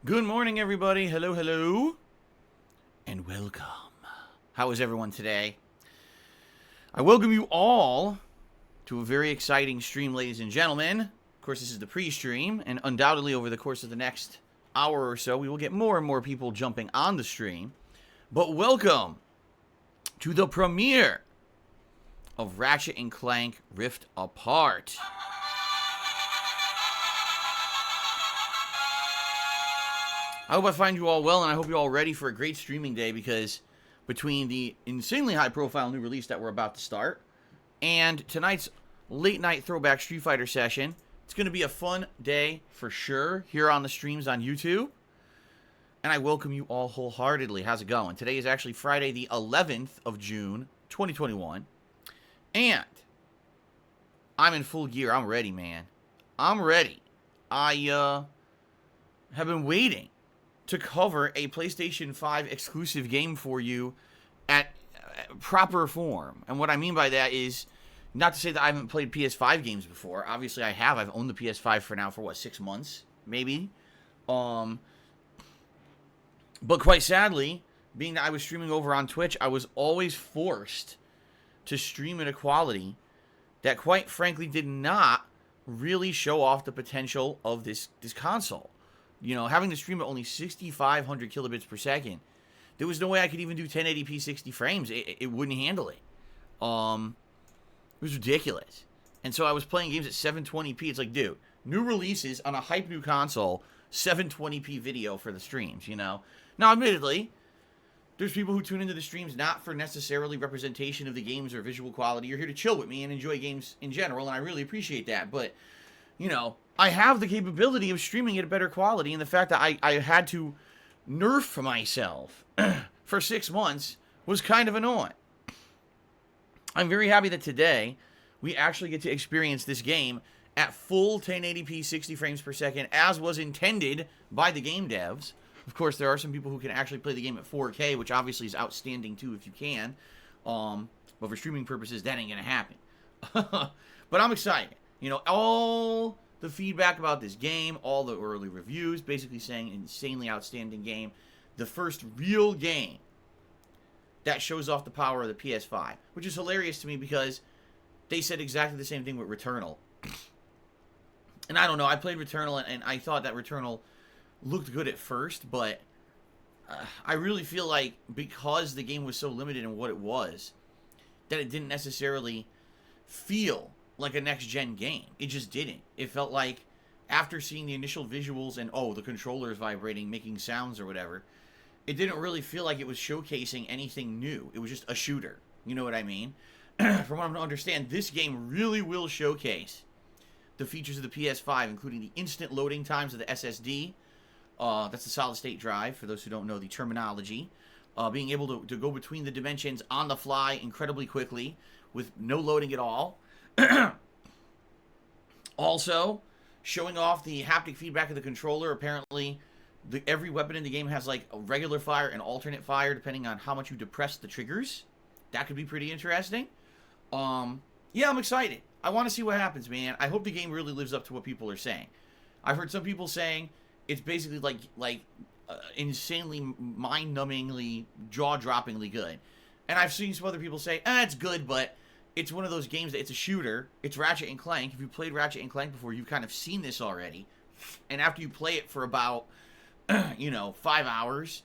Good morning, everybody. Hello, hello, and welcome. How is everyone today? I welcome you all to a very exciting stream, ladies and gentlemen. Of course, this is the pre-stream, and undoubtedly over the course of the next hour or so, we will get more and more people jumping on the stream. But welcome to the premiere of Ratchet and Clank Rift Apart. I hope I find you all well, and I hope you're all ready for a great streaming day, because between the insanely high-profile new release that we're about to start and tonight's late-night throwback Street Fighter session, it's going to be a fun day for sure here on the streams on YouTube. And I welcome you all wholeheartedly. How's it going? Today is actually Friday the 11th of June, 2021. And I'm in full gear. I'm ready, man. I'm ready. I have been waiting to cover a PlayStation 5 exclusive game for you at proper form. And what I mean by that is not to say that I haven't played PS5 games before. Obviously, I have. I've owned the PS5 for now for, 6 months? Maybe. But quite sadly, being that I was streaming over on Twitch, I was always forced to stream at a quality that, quite frankly, did not really show off the potential of this console. You know, having to stream at only 6,500 kilobits per second, there was no way I could even do 1080p 60 frames. It wouldn't handle it. It was ridiculous. And so I was playing games at 720p. It's like, dude, new releases on a hype new console, 720p video for the streams, you know? Now, admittedly, there's people who tune into the streams not for necessarily representation of the games or visual quality. You're here to chill with me and enjoy games in general, and I really appreciate that. But, you know, I have the capability of streaming at a better quality, and the fact that I had to nerf myself for 6 months was kind of annoying. I'm very happy that today we actually get to experience this game at full 1080p 60 frames per second, as was intended by the game devs. Of course, there are some people who can actually play the game at 4K, which obviously is outstanding too if you can. But for streaming purposes, that ain't going to happen. But I'm excited. You know, all the feedback about this game, all the early reviews, basically saying insanely outstanding game. The first real game that shows off the power of the PS5, which is hilarious to me because they said exactly the same thing with Returnal. And I don't know, I played Returnal and I thought that Returnal looked good at first, but I really feel like because the game was so limited in what it was, that it didn't necessarily feel like a next-gen game. It just didn't. It felt like, after seeing the initial visuals and, the controller is vibrating, making sounds or whatever, it didn't really feel like it was showcasing anything new. It was just a shooter. You know what I mean? From what I'm to understand, this game really will showcase the features of the PS5, including the instant loading times of the SSD. That's the solid-state drive, for those who don't know the terminology. Being able to go between the dimensions on the fly incredibly quickly with no loading at all. Also, showing off the haptic feedback of the controller. Apparently, every weapon in the game has like a regular fire and alternate fire depending on how much you depress the triggers. That could be pretty interesting. Yeah, I'm excited. I want to see what happens, man. I hope the game really lives up to what people are saying. I've heard some people saying it's basically like insanely mind-numbingly, jaw-droppingly good. And I've seen some other people say, it's good, but it's one of those games that it's a shooter. It's Ratchet and Clank. If you played Ratchet and Clank before, you've kind of seen this already. And after you play it for about, 5 hours,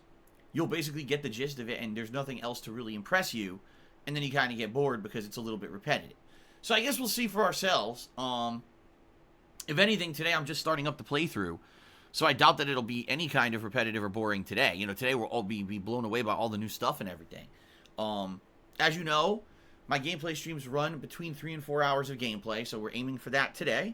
you'll basically get the gist of it, and there's nothing else to really impress you. And then you kind of get bored because it's a little bit repetitive. So I guess we'll see for ourselves. If anything, today I'm just starting up the playthrough. So I doubt that it'll be any kind of repetitive or boring today. You know, today we'll all be blown away by all the new stuff and everything. As you know, my gameplay streams run between 3 and 4 hours of gameplay, so we're aiming for that today.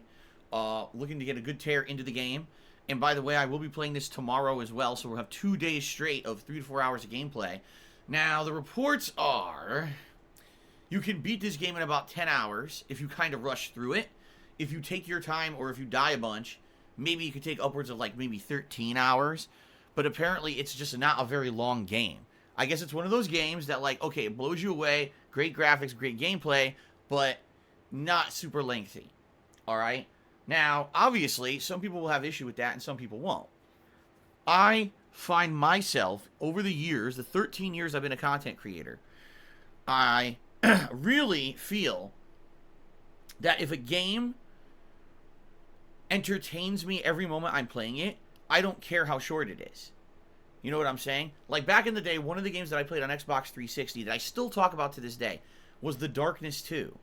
Looking to get a good tear into the game. And by the way, I will be playing this tomorrow as well, so we'll have 2 days straight of 3 to 4 hours of gameplay. Now, the reports are you can beat this game in about 10 hours if you kind of rush through it. If you take your time or if you die a bunch, maybe you could take upwards of maybe 13 hours. But apparently, it's just not a very long game. I guess it's one of those games that, okay, it blows you away, great graphics, great gameplay, but not super lengthy. All right? Now, obviously, some people will have issue with that and some people won't. I find myself, over the years, the 13 years I've been a content creator, I really feel that if a game entertains me every moment I'm playing it, I don't care how short it is. You know what I'm saying? Like back in the day, one of the games that I played on Xbox 360 that I still talk about to this day was The Darkness 2.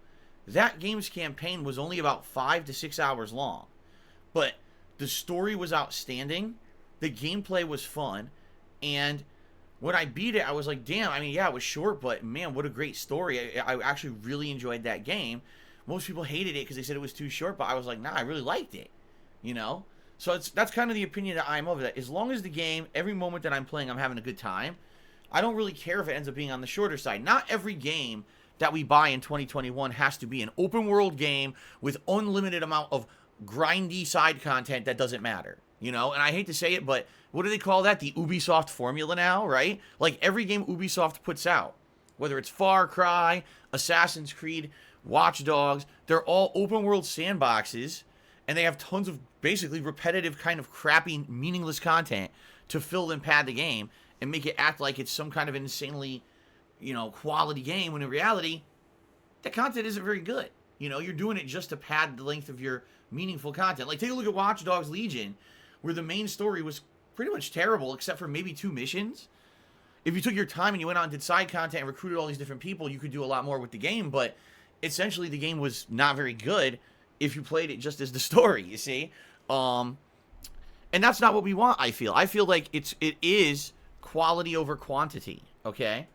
That game's campaign was only about 5 to 6 hours long. But the story was outstanding, the gameplay was fun, and when I beat it, I was like, damn, I mean, yeah, it was short, but man, what a great story. I actually really enjoyed that game. Most people hated it because they said it was too short, but I was like, nah, I really liked it, you know? So that's kind of the opinion that I'm of that. As long as the game, every moment that I'm playing, I'm having a good time, I don't really care if it ends up being on the shorter side. Not every game that we buy in 2021 has to be an open world game with unlimited amount of grindy side content that doesn't matter, you know? And I hate to say it, but what do they call that? The Ubisoft formula now, right? Like every game Ubisoft puts out, whether it's Far Cry, Assassin's Creed, Watch Dogs, they're all open world sandboxes, and they have tons of basically repetitive kind of crappy, meaningless content to fill and pad the game and make it act like it's some kind of insanely, you know, quality game, when in reality, the content isn't very good. You know, you're doing it just to pad the length of your meaningful content. Like, take a look at Watch Dogs Legion, where the main story was pretty much terrible, except for maybe 2 missions. If you took your time and you went out and did side content and recruited all these different people, you could do a lot more with the game, but essentially the game was not very good if you played it just as the story, you see? And that's not what we want, I feel. I feel like it is quality over quantity, okay?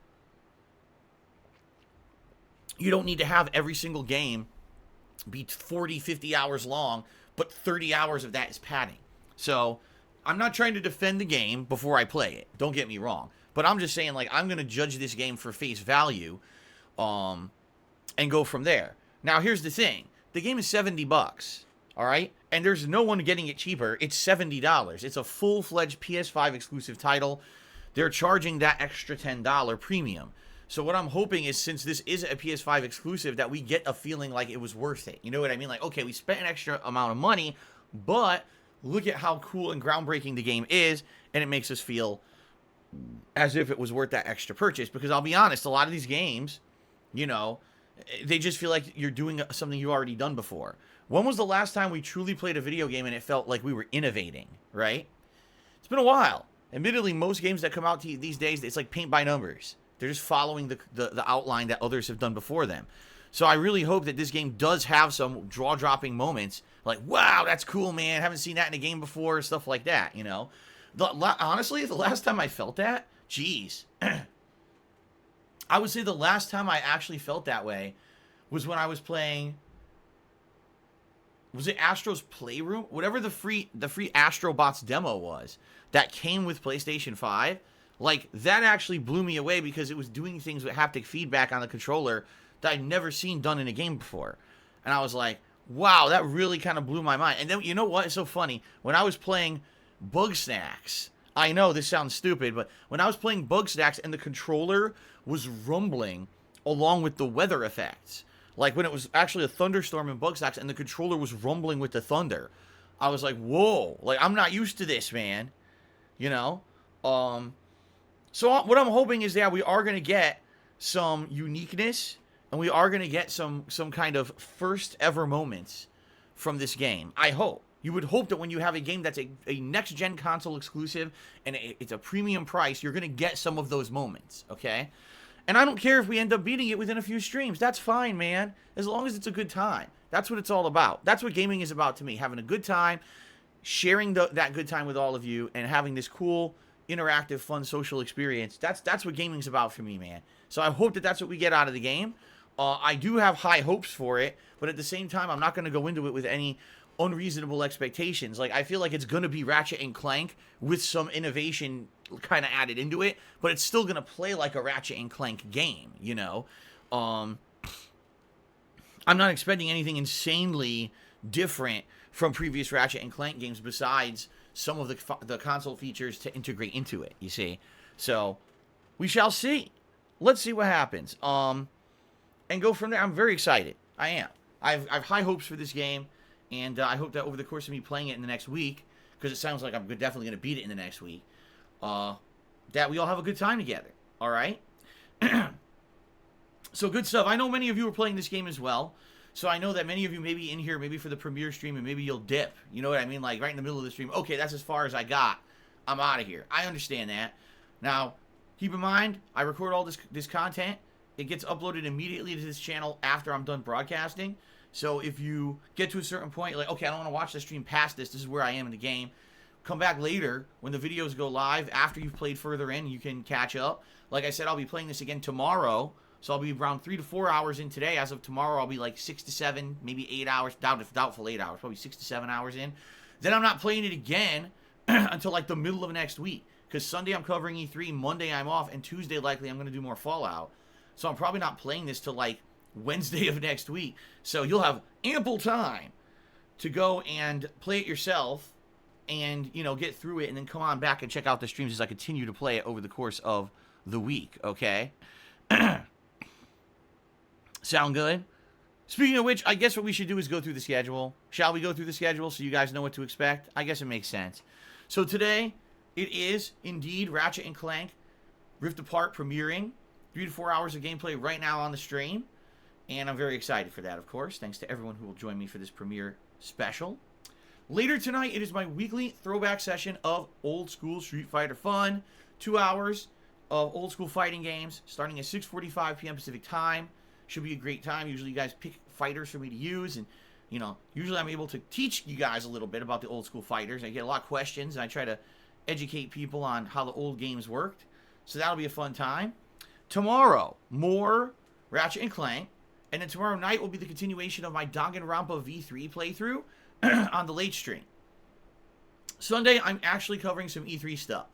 You don't need to have every single game be 40, 50 hours long, but 30 hours of that is padding. So, I'm not trying to defend the game before I play it. Don't get me wrong. But I'm just saying, like, I'm going to judge this game for face value, and go from there. Now, here's the thing. The game is $70, all right? And there's no one getting it cheaper. It's $70. It's a full-fledged PS5 exclusive title. They're charging that extra $10 premium. So what I'm hoping is, since this is a PS5 exclusive, that we get a feeling like it was worth it. You know what I mean? Like, okay, we spent an extra amount of money, but look at how cool and groundbreaking the game is, and it makes us feel as if it was worth that extra purchase. Because I'll be honest, a lot of these games, you know, they just feel like you're doing something you've already done before. When was the last time we truly played a video game and it felt like we were innovating, right? It's been a while. Admittedly, most games that come out these days, it's like paint by numbers. They're just following the outline that others have done before them. So I really hope that this game does have some jaw-dropping moments. Like, wow, that's cool, man. Haven't seen that in a game before. Stuff like that, you know. Honestly, the last time I felt that, geez. I would say the last time I actually felt that way was when I was playing... Was it Astro's Playroom? Whatever the free Astrobots demo was that came with PlayStation 5. Like, that actually blew me away because it was doing things with haptic feedback on the controller that I'd never seen done in a game before. And I was like, wow, that really kind of blew my mind. And then, you know what? It's so funny. When I was playing Bugsnax, I know this sounds stupid, but when I was playing Bugsnax and the controller was rumbling along with the weather effects, like when it was actually a thunderstorm in Bugsnax and the controller was rumbling with the thunder, I was like, whoa, like, I'm not used to this, man. You know? So what I'm hoping is that we are going to get some uniqueness, and we are going to get some kind of first ever moments from this game. I hope. You would hope that when you have a game that's a next-gen console exclusive and it's a premium price, you're going to get some of those moments, okay? And I don't care if we end up beating it within a few streams. That's fine, man. As long as it's a good time. That's what it's all about. That's what gaming is about to me. Having a good time, sharing that good time with all of you, and having this cool, interactive, fun, social experience. That's what gaming's about for me, man. So I hope that that's what we get out of the game. I do have high hopes for it, but at the same time, I'm not going to go into it with any unreasonable expectations. Like, I feel like it's going to be Ratchet and Clank with some innovation kind of added into it, but it's still going to play like a Ratchet and Clank game, you know? I'm not expecting anything insanely different from previous Ratchet and Clank games besides some of the console features to integrate into it, you see? So, we shall see. Let's see what happens. And go from there. I'm very excited. I am. I've high hopes for this game, and I hope that over the course of me playing it in the next week, because it sounds like I'm definitely going to beat it in the next week, that we all have a good time together. All right? So good stuff. I know many of you are playing this game as well. So I know that many of you may be in here maybe for the premiere stream and maybe you'll dip. You know what I mean? Like right in the middle of the stream. Okay, that's as far as I got. I'm out of here. I understand that. Now, keep in mind, I record all this content. It gets uploaded immediately to this channel after I'm done broadcasting. So if you get to a certain point, you're like, okay, I don't want to watch the stream past this. This is where I am in the game. Come back later when the videos go live after you've played further in. You can catch up. Like I said, I'll be playing this again tomorrow. So I'll be around 3 to 4 hours in today. As of tomorrow, I'll be like 6 to 7, maybe 8 hours. Doubtful 8 hours. Probably 6 to 7 hours in. Then I'm not playing it again until like the middle of next week. Because Sunday I'm covering E3, Monday I'm off, and Tuesday likely I'm going to do more Fallout. So I'm probably not playing this till like Wednesday of next week. So you'll have ample time to go and play it yourself and, you know, get through it and then come on back and check out the streams as I continue to play it over the course of the week, okay? Sound good? Speaking of which, I guess what we should do is go through the schedule. Shall we go through the schedule so you guys know what to expect? I guess it makes sense. So today, it is indeed Ratchet and Clank Rift Apart premiering. 3 to 4 hours of gameplay right now on the stream. And I'm very excited for that, of course. Thanks to everyone who will join me for this premiere special. Later tonight, it is my weekly throwback session of old school Street Fighter fun. 2 hours of old school fighting games starting at 6:45 p.m. Pacific time. Should be a great time. Usually you guys pick fighters for me to use, and you know, usually I'm able to teach you guys a little bit about the old school fighters. I get a lot of questions, and I try to educate people on how the old games worked. So that'll be a fun time. Tomorrow, more Ratchet and Clank, and then tomorrow night will be the continuation of my Danganronpa V3 playthrough on the late stream. Sunday, I'm actually covering some E3 stuff.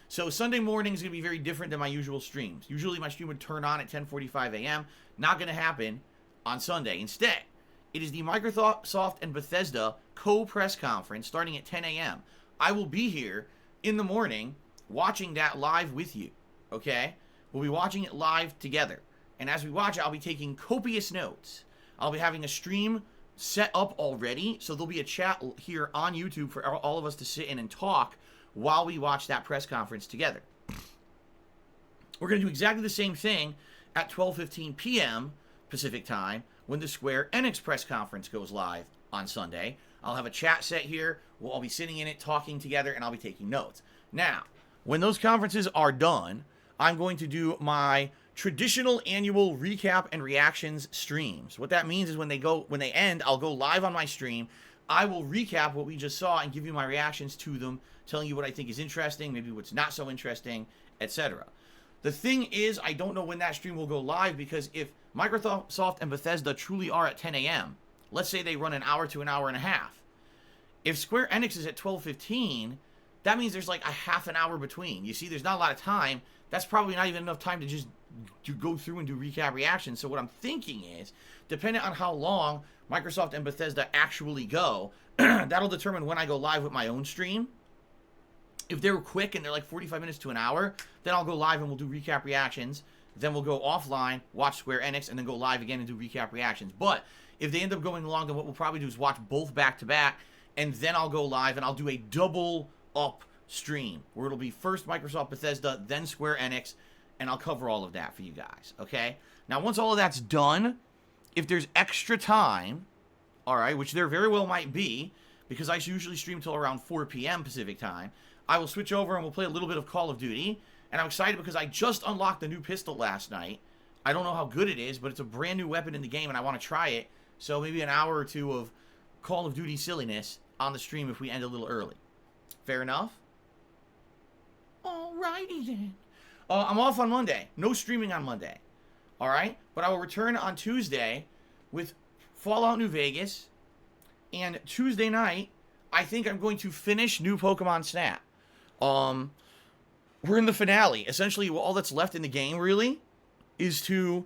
So Sunday morning is going to be very different than my usual streams. Usually my stream would turn on at 10:45 a.m. Not going to happen on Sunday. Instead, it is the Microsoft and Bethesda co-press conference starting at 10 a.m. I will be here in the morning watching that live with you, okay? We'll be watching it live together. And as we watch it, I'll be taking copious notes. I'll be having a stream set up already, so there'll be a chat here on YouTube for all of us to sit in and talk while we watch that press conference together. We're going to do exactly the same thing at 12:15 p.m. Pacific time when the Square Enix press conference goes live on Sunday. I'll have a chat set here. We'll all be sitting in it, talking together, and I'll be taking notes. Now, when those conferences are done, I'm going to do my traditional annual recap and reactions streams. What that means is when they end, I'll go live on my stream. I will recap what we just saw and give you my reactions to them, telling you what I think is interesting, maybe what's not so interesting, etc. The thing is, I don't know when that stream will go live, because if Microsoft and Bethesda truly are at 10 a.m., let's say they run an hour to an hour and a half. If Square Enix is at 12:15, that means there's like a half an hour between. You see, there's not a lot of time. That's probably not even enough time to just go through and do recap reactions. So what I'm thinking is, depending on how long Microsoft and Bethesda actually go, that'll determine when I go live with my own stream. If they're quick and they're like 45 minutes to an hour, then I'll go live and we'll do recap reactions. Then we'll go offline, watch Square Enix, and then go live again and do recap reactions. But if they end up going long, then what we'll probably do is watch both back to back, and then I'll go live and I'll do a double up stream where it'll be first Microsoft Bethesda, then Square Enix, and I'll cover all of that for you guys, okay? Now, once all of that's done, if there's extra time, all right, which there very well might be, because I usually stream till around 4 p.m. Pacific time, I will switch over and we'll play a little bit of Call of Duty. And I'm excited because I just unlocked the new pistol last night. I don't know how good it is, but it's a brand new weapon in the game and I want to try it. So maybe an hour or two of Call of Duty silliness on the stream if we end a little early. Fair enough? Alrighty then. I'm off on Monday. No streaming on Monday. Alright? But I will return on Tuesday with Fallout New Vegas. And Tuesday night, I think I'm going to finish New Pokemon Snap. We're in the finale. Essentially, all that's left in the game, really, is to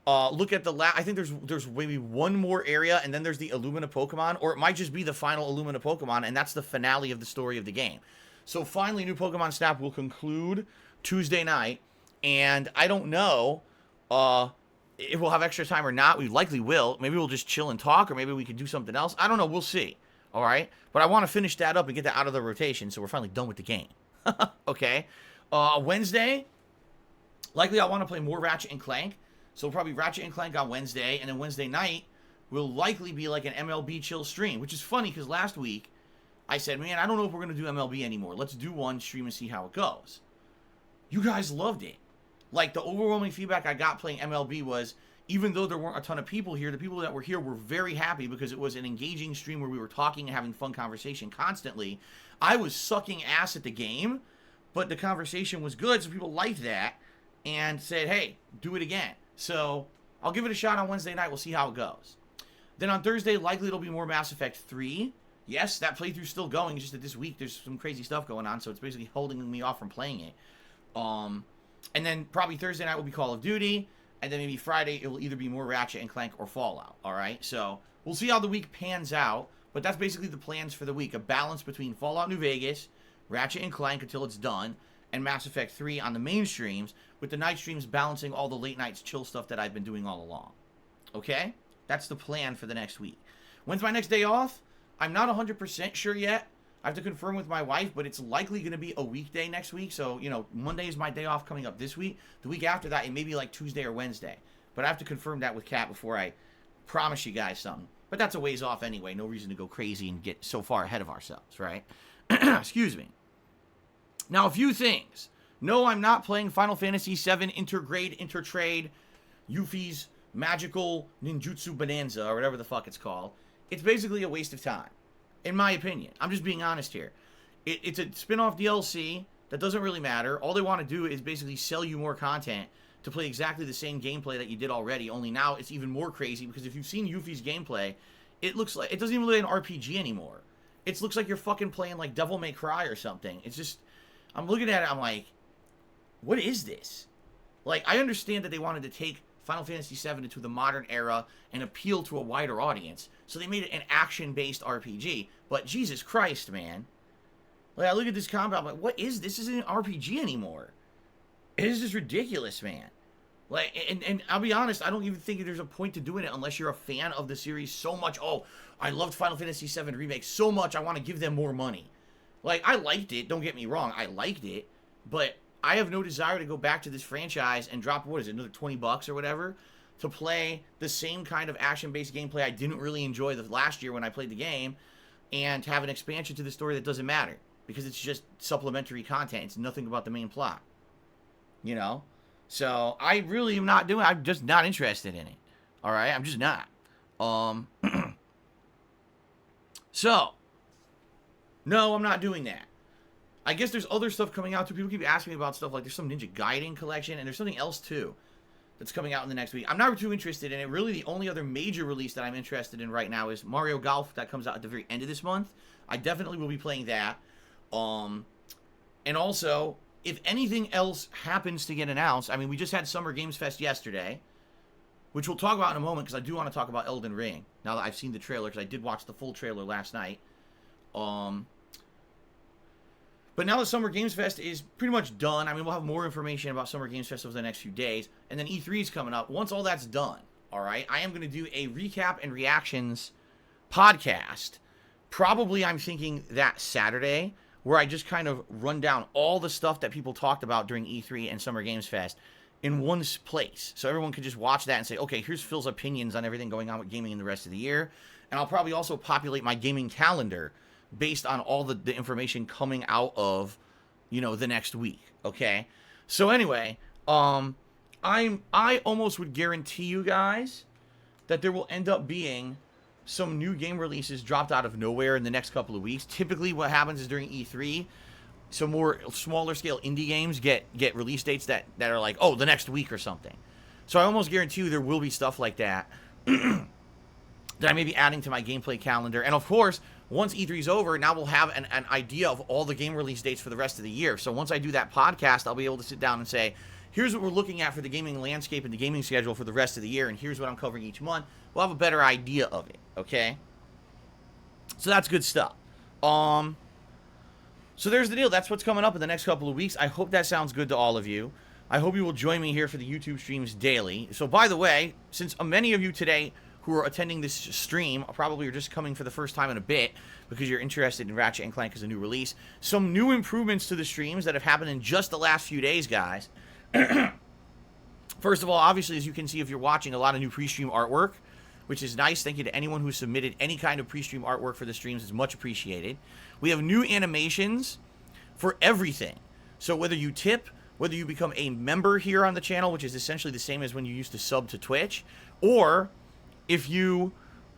look at the I think there's maybe one more area, and then there's the Illumina Pokemon, or it might just be the final Illumina Pokemon, and that's the finale of the story of the game. So finally, New Pokemon Snap will conclude Tuesday night, and I don't know if we'll have extra time or not. We likely will. Maybe we'll just chill and talk, or maybe we could do something else. I don't know. We'll see. All right? But I want to finish that up and get that out of the rotation so we're finally done with the game. Okay? Wednesday, likely I want to play more Ratchet and Clank. So probably Ratchet and Clank on Wednesday. And then Wednesday night will likely be like an MLB chill stream. Which is funny because last week I said, man, I don't know if we're going to do MLB anymore. Let's do one stream and see how it goes. You guys loved it. Like, the overwhelming feedback I got playing MLB was, even though there weren't a ton of people here, the people that were here were very happy because it was an engaging stream where we were talking and having fun conversation constantly. I was sucking ass at the game, but the conversation was good, so people liked that and said, hey, do it again. So I'll give it a shot on Wednesday night. We'll see how it goes. Then on Thursday, likely it'll be more Mass Effect 3. Yes, that playthrough's still going, just that this week there's some crazy stuff going on, so it's basically holding me off from playing it. And then probably Thursday night will be Call of Duty. And then maybe Friday it will either be more Ratchet and Clank or Fallout. Alright? So we'll see how the week pans out. But that's basically the plans for the week. A balance between Fallout New Vegas, Ratchet and Clank until it's done, and Mass Effect 3 on the main streams, with the night streams balancing all the late nights chill stuff that I've been doing all along. Okay? That's the plan for the next week. When's my next day off? I'm not 100% sure yet. I have to confirm with my wife, but it's likely going to be a weekday next week. So, you know, Monday is my day off coming up this week. The week after that, it may be like Tuesday or Wednesday. But I have to confirm that with Kat before I promise you guys something. But that's a ways off anyway. No reason to go crazy and get so far ahead of ourselves, right? Excuse me. Now, a few things. No, I'm not playing Final Fantasy VII Intergrade, Intertrade, Yuffie's Magical Ninjutsu Bonanza, or whatever the fuck it's called. It's basically a waste of time. In my opinion. I'm just being honest here. It's a spin-off DLC that doesn't really matter. All they want to do is basically sell you more content to play exactly the same gameplay that you did already, only now it's even more crazy because if you've seen Yuffie's gameplay, it looks like, it doesn't even look like an RPG anymore. It looks like you're fucking playing like Devil May Cry or something. It's just, I'm looking at it, I'm like, what is this? Like, I understand that they wanted to take Final Fantasy VII into the modern era and appeal to a wider audience. So they made it an action-based RPG. But Jesus Christ, man. Like, I look at this combat, I'm like, what is this? This isn't an RPG anymore. It is just ridiculous, man. Like, and I'll be honest, I don't even think there's a point to doing it unless you're a fan of the series so much. Oh, I loved Final Fantasy VII Remake so much, I want to give them more money. Like, I liked it, don't get me wrong, I liked it, but I have no desire to go back to this franchise and drop, what is it, another 20 bucks or whatever, to play the same kind of action-based gameplay I didn't really enjoy the last year when I played the game, and have an expansion to the story that doesn't matter, because it's just supplementary content. It's nothing about the main plot. You know? So, I really am not doing, I'm just not interested in it. Alright? I'm just not. So, no, I'm not doing that. I guess there's other stuff coming out too. People keep asking me about stuff like there's some Ninja Gaiden collection, and there's something else too that's coming out in the next week. I'm not too interested in it. Really, the only other major release that I'm interested in right now is Mario Golf that comes out at the very end of this month. I definitely will be playing that. And also, if anything else happens to get announced, I mean, we just had Summer Games Fest yesterday, which we'll talk about in a moment because I do want to talk about Elden Ring now that I've seen the trailer, because I did watch the full trailer last night. But now that Summer Games Fest is pretty much done, I mean, we'll have more information about Summer Games Fest over the next few days, and then E3 is coming up. Once all that's done, all right, I am going to do a recap and reactions podcast. Probably, I'm thinking that Saturday, where I just kind of run down all the stuff that people talked about during E3 and Summer Games Fest in one place. So everyone can just watch that and say, okay, here's Phil's opinions on everything going on with gaming in the rest of the year. And I'll probably also populate my gaming calendar based on all the information coming out of, you know, the next week, okay? So anyway, I almost would guarantee you guys that there will end up being some new game releases dropped out of nowhere in the next couple of weeks. Typically what happens is during E3, some more smaller scale indie games get release dates that are like, oh, the next week or something. So I almost guarantee you there will be stuff like that that I may be adding to my gameplay calendar. And of course, once E3 is over, now we'll have an idea of all the game release dates for the rest of the year. So once I do that podcast, I'll be able to sit down and say, here's what we're looking at for the gaming landscape and the gaming schedule for the rest of the year, and here's what I'm covering each month. We'll have a better idea of it, okay? So that's good stuff. So there's the deal. That's what's coming up in the next couple of weeks. I hope that sounds good to all of you. I hope you will join me here for the YouTube streams daily. So by the way, since many of you today who are attending this stream probably are just coming for the first time in a bit because you're interested in Ratchet and Clank as a new release. Some new improvements to the streams that have happened in just the last few days, guys. First of all, obviously, as you can see if you're watching, a lot of new pre-stream artwork, which is nice. Thank you to anyone who submitted any kind of pre-stream artwork for the streams. It's much appreciated. We have new animations for everything. So whether you tip, whether you become a member here on the channel, which is essentially the same as when you used to sub to Twitch, or if you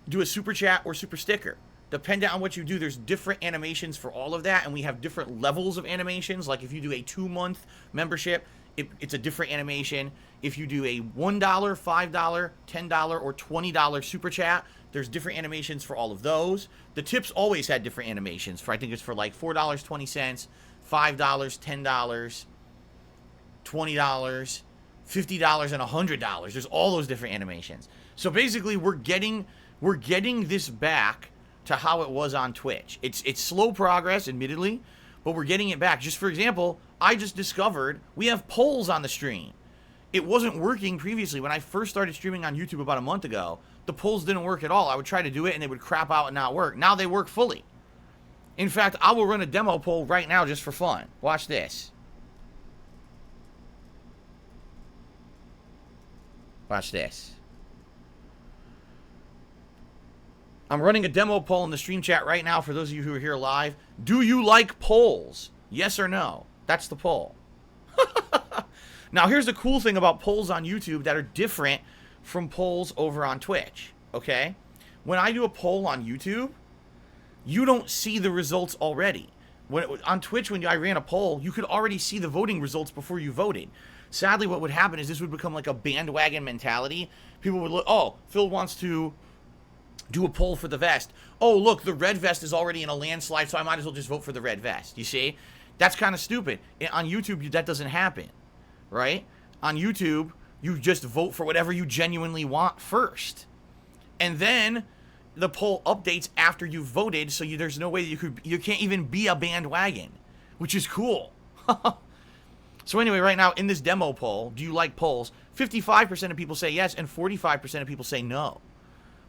do a super chat or super sticker. Depending on what you do, there's different animations for all of that, and we have different levels of animations. Like if you do a 2-month membership, it's a different animation. If you do a $1, $5, $10, or $20 super chat, there's different animations for all of those. The tips always had different animations. For I think it's for like $4.20, $5, $10, $20, $50, and $100. There's all those different animations. So basically, we're getting this back to how it was on Twitch. It's slow progress, admittedly, but we're getting it back. Just for example, I just discovered we have polls on the stream. It wasn't working previously. When I first started streaming on YouTube about a month ago, the polls didn't work at all. I would try to do it, and they would crap out and not work. Now they work fully. In fact, I will run a demo poll right now just for fun. Watch this. Watch this. I'm running a demo poll in the stream chat right now for those of you who are here live. Do you like polls? Yes or no? That's the poll. Now, here's the cool thing about polls on YouTube that are different from polls over on Twitch, okay? When I do a poll on YouTube, you don't see the results already. On Twitch, when I ran a poll, you could already see the voting results before you voted. Sadly, what would happen is this would become like a bandwagon mentality. People would look, oh, Phil wants to do a poll for the vest. Oh, look, the red vest is already in a landslide, so I might as well just vote for the red vest. You see? That's kind of stupid. On YouTube, that doesn't happen, right? On YouTube, you just vote for whatever you genuinely want first. And then the poll updates after you've voted, so there's no way you can't even be a bandwagon, which is cool. So anyway, right now, in this demo poll, do you like polls? 55% of people say yes, and 45% of people say no.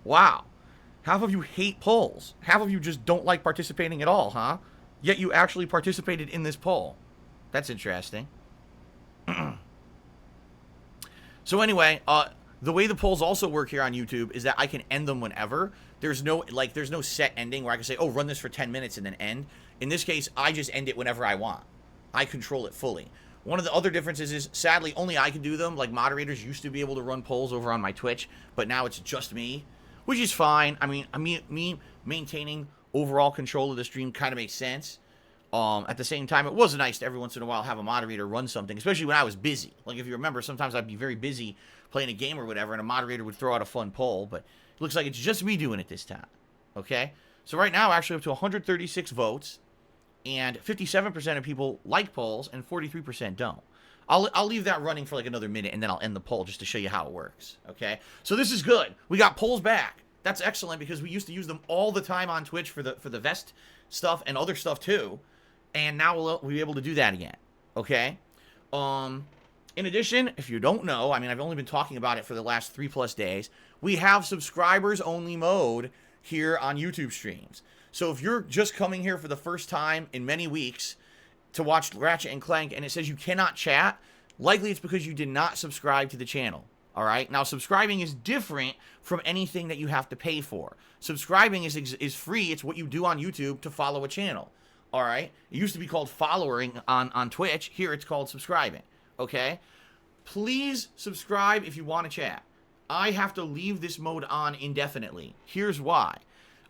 Wow. Half of you hate polls. Half of you just don't like participating at all, huh? Yet you actually participated in this poll. That's interesting. So anyway, the way the polls also work here on YouTube is that I can end them whenever. There's no set ending where I can say, oh, run this for 10 minutes and then end. In this case, I just end it whenever I want. I control it fully. One of the other differences is, sadly, only I can do them. Like, moderators used to be able to run polls over on my Twitch, but now it's just me, which is fine. I mean, me maintaining overall control of the stream kind of makes sense. At the same time, it was nice to every once in a while have a moderator run something, especially when I was busy. Like, if you remember, sometimes I'd be very busy playing a game or whatever, and a moderator would throw out a fun poll, but it looks like it's just me doing it this time. Okay? So right now, actually up to 136 votes, and 57% of people like polls, and 43% don't. I'll leave that running for like another minute, and then I'll end the poll just to show you how it works. Okay? So this is good. We got polls back. That's excellent, because we used to use them all the time on Twitch for the vest stuff and other stuff too. And now we'll be able to do that again. Okay? In addition, if you don't know, I mean, I've only been talking about it for the last 3+ days, we have subscribers-only mode here on YouTube streams. So if you're just coming here for the first time in many weeks to watch Ratchet and Clank and it says you cannot chat, likely it's because you did not subscribe to the channel. All right? Now, subscribing is different from anything that you have to pay for. Subscribing is free. It's what you do on YouTube to follow a channel. All right? It used to be called following on Twitch. Here, it's called subscribing. Okay? Please subscribe if you want to chat. I have to leave this mode on indefinitely. Here's why.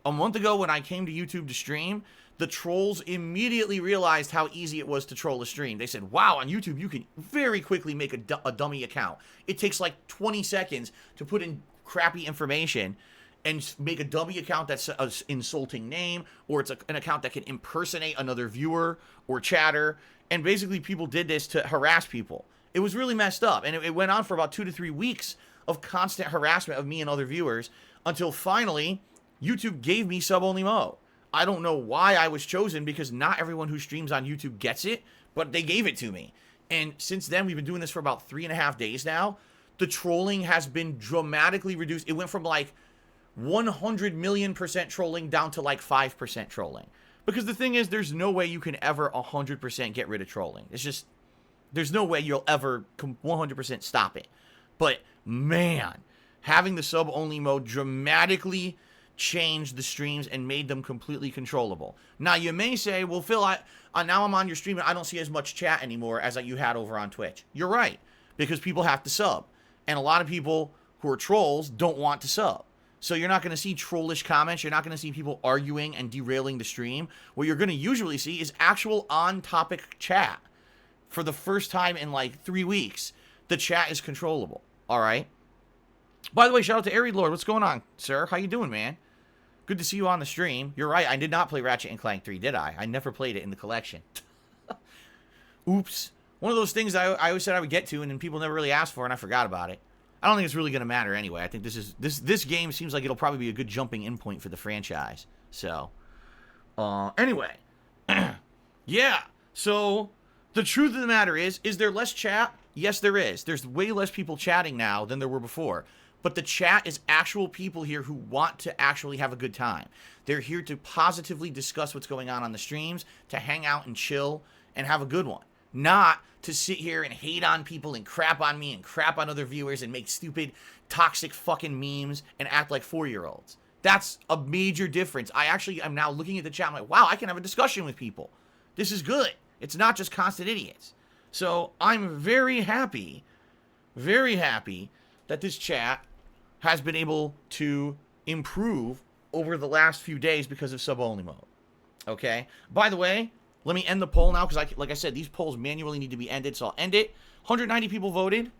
A month ago when I came to YouTube to stream, the trolls immediately realized how easy it was to troll a stream. They said, wow, on YouTube you can very quickly make a dummy account. It takes like 20 seconds to put in crappy information and make a dummy account that's an insulting name, or it's an account that can impersonate another viewer or chatter. And basically people did this to harass people. It was really messed up. And it went on for about 2 to 3 weeks of constant harassment of me and other viewers until finally YouTube gave me sub-only mode. I don't know why I was chosen, because not everyone who streams on YouTube gets it, but they gave it to me. And since then, we've been doing this for about 3.5 days now. The trolling has been dramatically reduced. It went from like 100 million% trolling down to like 5% trolling. Because the thing is, there's no way you can ever 100% get rid of trolling. It's just, there's no way you'll ever 100% stop it. But man, having the sub-only mode dramatically changed the streams and made them completely controllable. Now, you may say, well, Phil, now I'm on your stream and I don't see as much chat anymore as you had over on Twitch. You're right, because people have to sub. And a lot of people who are trolls don't want to sub. So you're not going to see trollish comments. You're not going to see people arguing and derailing the stream. What you're going to usually see is actual on-topic chat. For the first time in like 3 weeks, the chat is controllable. All right? By the way, shout out to Arid Lord. What's going on, sir? How you doing, man? Good to see you on the stream. You're right. I did not play Ratchet and Clank 3, did I? I never played it in the collection. Oops. One of those things I always said I would get to, and then people never really asked for, and I forgot about it. I don't think it's really going to matter anyway. I think this game seems like it'll probably be a good jumping in point for the franchise. So, anyway. Yeah. So, the truth of the matter is there less chat? Yes, there is. There's way less people chatting now than there were before. But the chat is actual people here who want to actually have a good time. They're here to positively discuss what's going on the streams, to hang out and chill and have a good one. Not to sit here and hate on people and crap on me and crap on other viewers and make stupid, toxic fucking memes and act like 4-year-olds. That's a major difference. I'm now looking at the chat. I'm like, wow, I can have a discussion with people. This is good. It's not just constant idiots. So I'm very happy that this chat has been able to improve over the last few days because of sub-only mode. Okay? By the way, let me end the poll now, because like I said, these polls manually need to be ended, so I'll end it. 190 people voted,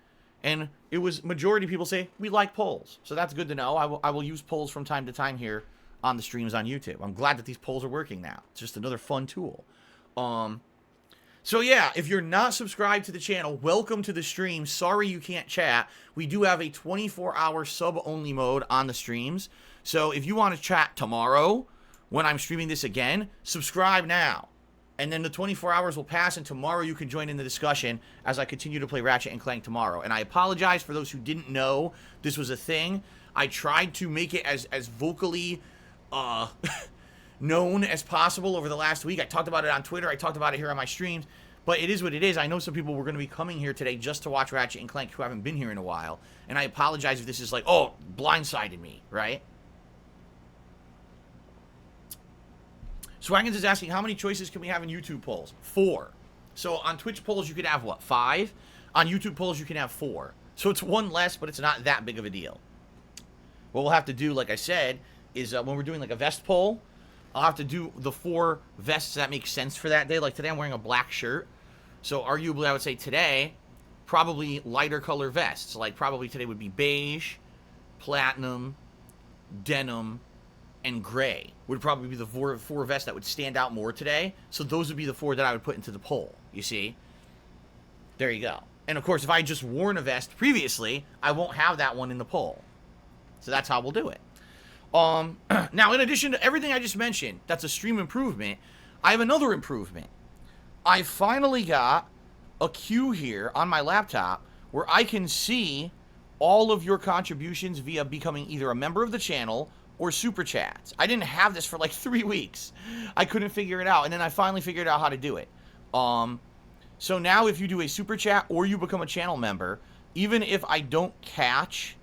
and it was majority of people say, we like polls. So that's good to know. I will use polls from time to time here on the streams on YouTube. I'm glad that these polls are working now. It's just another fun tool. So yeah, if you're not subscribed to the channel, welcome to the stream. Sorry you can't chat. We do have a 24-hour sub-only mode on the streams. So if you want to chat tomorrow, when I'm streaming this again, subscribe now. And then the 24 hours will pass, and tomorrow you can join in the discussion as I continue to play Ratchet and Clank tomorrow. And I apologize for those who didn't know this was a thing. I tried to make it as vocally known as possible over the last week. I talked about it on Twitter. I talked about it here on my streams. But it is what it is. I know some people were going to be coming here today just to watch Ratchet and Clank who haven't been here in a while. And I apologize if this is like, oh, blindsided me, right? Swaggins is asking, how many choices can we have in YouTube polls? 4. So on Twitch polls, you could have, what, 5? On YouTube polls, you can have 4. So it's 1 less, but it's not that big of a deal. What we'll have to do, like I said, is when we're doing like a vest poll, I'll have to do the 4 vests that make sense for that day. Like today, I'm wearing a black shirt. So arguably, I would say today, probably lighter color vests. Like probably today would be beige, platinum, denim, and gray would probably be the 4 vests that would stand out more today. So those would be the 4 that I would put into the poll, you see? There you go. And of course, if I had just worn a vest previously, I won't have that one in the poll. So that's how we'll do it. Now, in addition to everything I just mentioned, that's a stream improvement, I have another improvement. I finally got a queue here on my laptop where I can see all of your contributions via becoming either a member of the channel or super chats. I didn't have this for like 3 weeks. I couldn't figure it out, and then I finally figured out how to do it. So now if you do a super chat or you become a channel member, even if I don't catch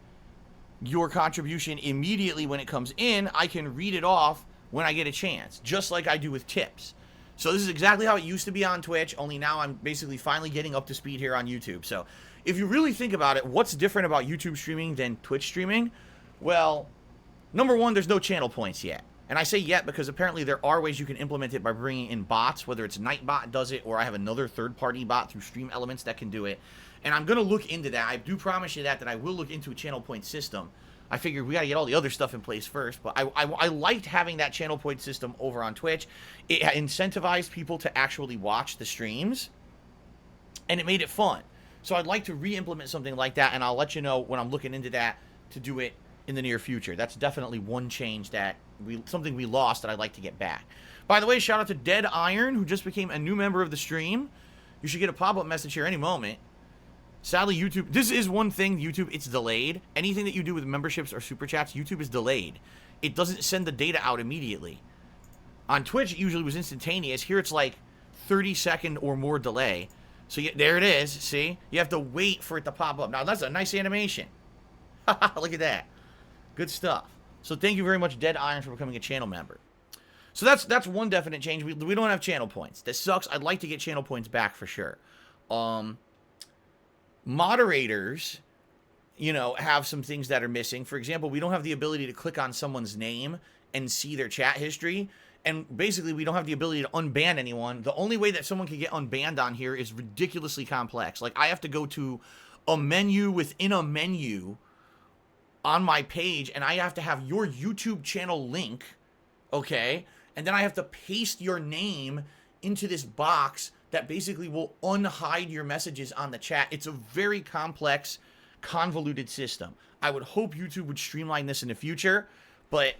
your contribution immediately when it comes in, I can read it off when I get a chance, just like I do with tips. So this is exactly how it used to be on Twitch, only now I'm basically finally getting up to speed here on YouTube. So if you really think about it, what's different about YouTube streaming than Twitch streaming? Well, number one, there's no channel points yet. And I say yet because apparently there are ways you can implement it by bringing in bots, whether it's Nightbot does it or I have another third-party bot through Stream Elements that can do it. And I'm going to look into that. I do promise you that I will look into a channel point system. I figured we got to get all the other stuff in place first, but I liked having that channel point system over on Twitch. It incentivized people to actually watch the streams, and it made it fun. So I'd like to re-implement something like that, and I'll let you know when I'm looking into that to do it in the near future. That's definitely one change that something we lost that I'd like to get back. By the way, shout out to Dead Iron, who just became a new member of the stream. You should get a pop-up message here any moment. Sadly, YouTube, this is one thing, YouTube, it's delayed. Anything that you do with memberships or super chats, YouTube is delayed. It doesn't send the data out immediately. On Twitch, it usually was instantaneous. Here, it's like 30-second or more delay. So there it is, see? You have to wait for it to pop up. Now, that's a nice animation. Look at that. Good stuff. So thank you very much, Dead Iron, for becoming a channel member. So that's one definite change. We don't have channel points. That sucks. I'd like to get channel points back for sure. Moderators, you know, have some things that are missing. For example, we don't have the ability to click on someone's name and see their chat history. And basically, we don't have the ability to unban anyone. The only way that someone can get unbanned on here is ridiculously complex. Like, I have to go to a menu within a menu on my page, and I have to have your YouTube channel link, okay? And then I have to paste your name into this box that basically will unhide your messages on the chat. It's a very complex, convoluted system. I would hope YouTube would streamline this in the future, but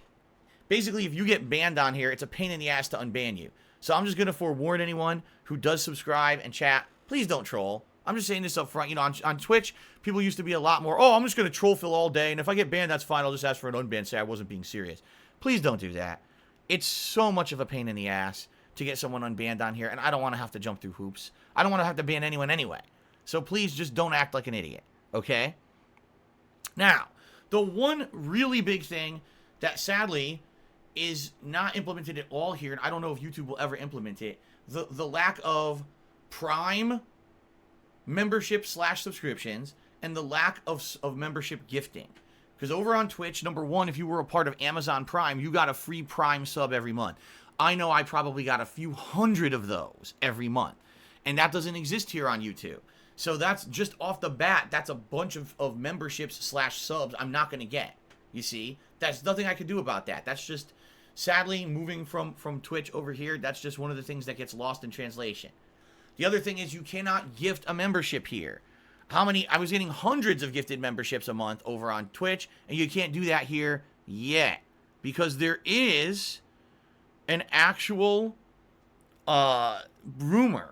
basically, if you get banned on here, it's a pain in the ass to unban you. So I'm just going to forewarn anyone who does subscribe and chat, please don't troll. I'm just saying this up front. You know, on Twitch, people used to be a lot more, oh, I'm just going to troll Phil all day, and if I get banned, that's fine. I'll just ask for an unban, say I wasn't being serious. Please don't do that. It's so much of a pain in the ass to get someone unbanned on here, and I don't want to have to jump through hoops. I don't want to have to ban anyone anyway. So please just don't act like an idiot, okay? Now, the one really big thing that sadly is not implemented at all here, and I don't know if YouTube will ever implement it, the lack of Prime membership / subscriptions and the lack of membership gifting. Because over on Twitch, number one, if you were a part of Amazon Prime, you got a free Prime sub every month. I know I probably got a few hundred of those every month. And that doesn't exist here on YouTube. So that's just off the bat, that's a bunch of memberships / subs I'm not going to get. You see? There's nothing I can do about that. That's just, sadly, moving from Twitch over here, that's just one of the things that gets lost in translation. The other thing is you cannot gift a membership here. I was getting hundreds of gifted memberships a month over on Twitch, and you can't do that here yet. Because there is an actual rumor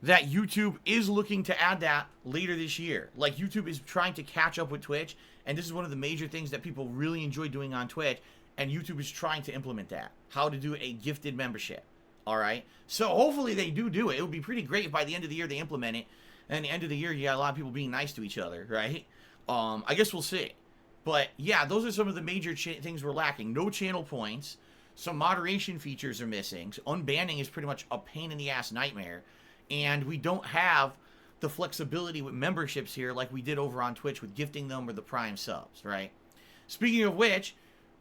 that YouTube is looking to add that later this year. Like, YouTube is trying to catch up with Twitch, and this is one of the major things that people really enjoy doing on Twitch, and YouTube is trying to implement that. How to do a gifted membership. All right? So hopefully they do it. It would be pretty great if by the end of the year they implement it, and at the end of the year you got a lot of people being nice to each other, right? I guess we'll see. But yeah, those are some of the major things we're lacking. No channel points. Some moderation features are missing. So unbanning is pretty much a pain in the ass nightmare. And we don't have the flexibility with memberships here like we did over on Twitch with gifting them or the Prime subs, right? Speaking of which,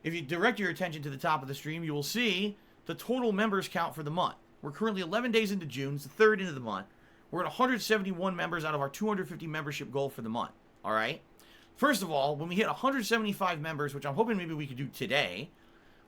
if you direct your attention to the top of the stream, you will see the total members count for the month. We're currently 11 days into June. It's the third into the month. We're at 171 members out of our 250 membership goal for the month, all right? First of all, when we hit 175 members, which I'm hoping maybe we could do today,